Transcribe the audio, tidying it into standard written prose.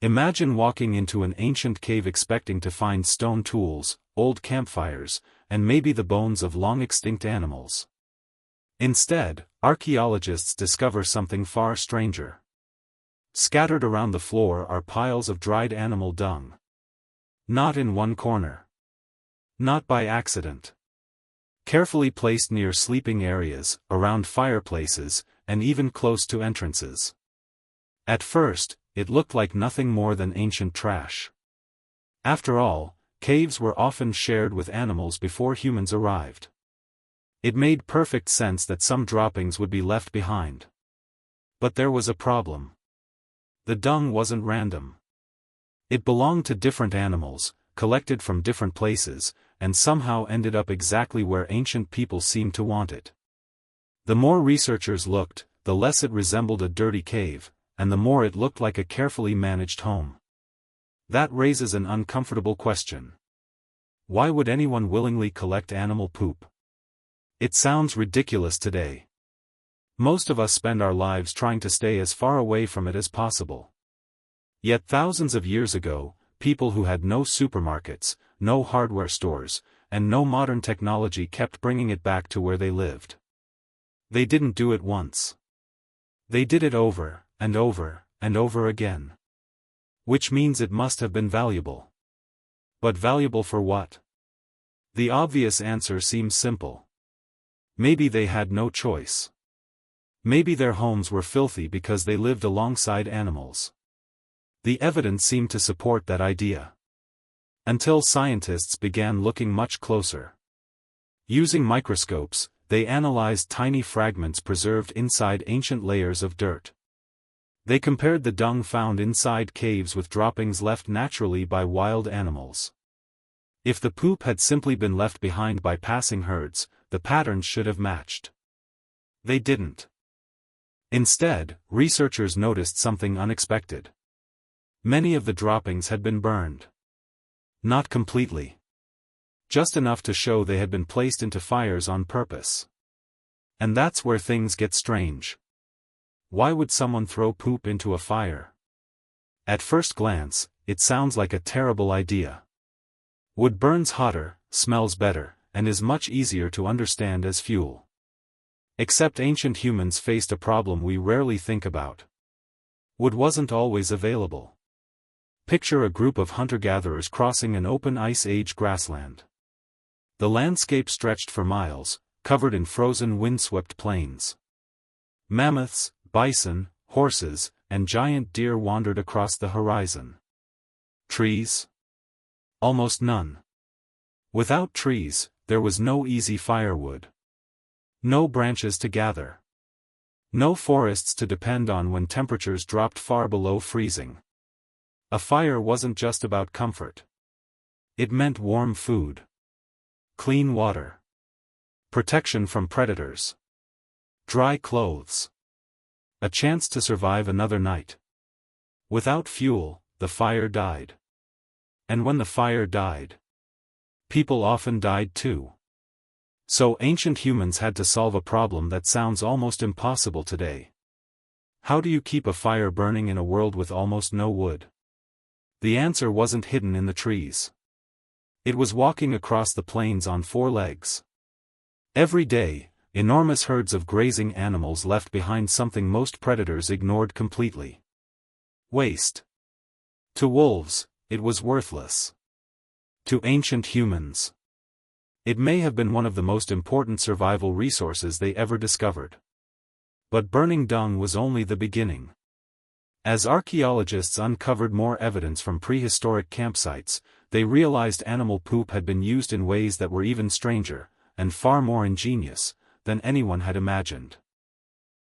Imagine walking into an ancient cave expecting to find stone tools, old campfires, and maybe the bones of long-extinct animals. Instead, archaeologists discover something far stranger. Scattered around the floor are piles of dried animal dung. Not in one corner. Not by accident. Carefully placed near sleeping areas, around fireplaces, and even close to entrances. At first, it looked like nothing more than ancient trash. After all, caves were often shared with animals before humans arrived. It made perfect sense that some droppings would be left behind. But there was a problem. The dung wasn't random. It belonged to different animals, collected from different places, and somehow ended up exactly where ancient people seemed to want it. The more researchers looked, the less it resembled a dirty cave, and the more it looked like a carefully managed home. That raises an uncomfortable question. Why would anyone willingly collect animal poop? It sounds ridiculous today. Most of us spend our lives trying to stay as far away from it as possible. Yet thousands of years ago, people who had no supermarkets, no hardware stores, and no modern technology kept bringing it back to where they lived. They didn't do it once. They did it over, and over, and over again. Which means it must have been valuable. But valuable for what? The obvious answer seems simple. Maybe they had no choice. Maybe their homes were filthy because they lived alongside animals. The evidence seemed to support that idea. Until scientists began looking much closer. Using microscopes, they analyzed tiny fragments preserved inside ancient layers of dirt. They compared the dung found inside caves with droppings left naturally by wild animals. If the poop had simply been left behind by passing herds, the patterns should have matched. They didn't. Instead, researchers noticed something unexpected. Many of the droppings had been burned. Not completely. Just enough to show they had been placed into fires on purpose. And that's where things get strange. Why would someone throw poop into a fire? At first glance, it sounds like a terrible idea. Wood burns hotter, smells better, and is much easier to understand as fuel. Except ancient humans faced a problem we rarely think about. Wood wasn't always available. Picture a group of hunter-gatherers crossing an open Ice Age grassland. The landscape stretched for miles, covered in frozen windswept plains. Mammoths, bison, horses, and giant deer wandered across the horizon. Trees? Almost none. Without trees, there was no easy firewood. No branches to gather. No forests to depend on when temperatures dropped far below freezing. A fire wasn't just about comfort. It meant warm food. Clean water. Protection from predators. Dry clothes. A chance to survive another night. Without fuel, the fire died. And when the fire died, people often died too. So ancient humans had to solve a problem that sounds almost impossible today. How do you keep a fire burning in a world with almost no wood? The answer wasn't hidden in the trees. It was walking across the plains on four legs. Every day, enormous herds of grazing animals left behind something most predators ignored completely. Waste. To wolves, it was worthless. To ancient humans, it may have been one of the most important survival resources they ever discovered. But burning dung was only the beginning. As archaeologists uncovered more evidence from prehistoric campsites, they realized animal poop had been used in ways that were even stranger, and far more ingenious, than anyone had imagined.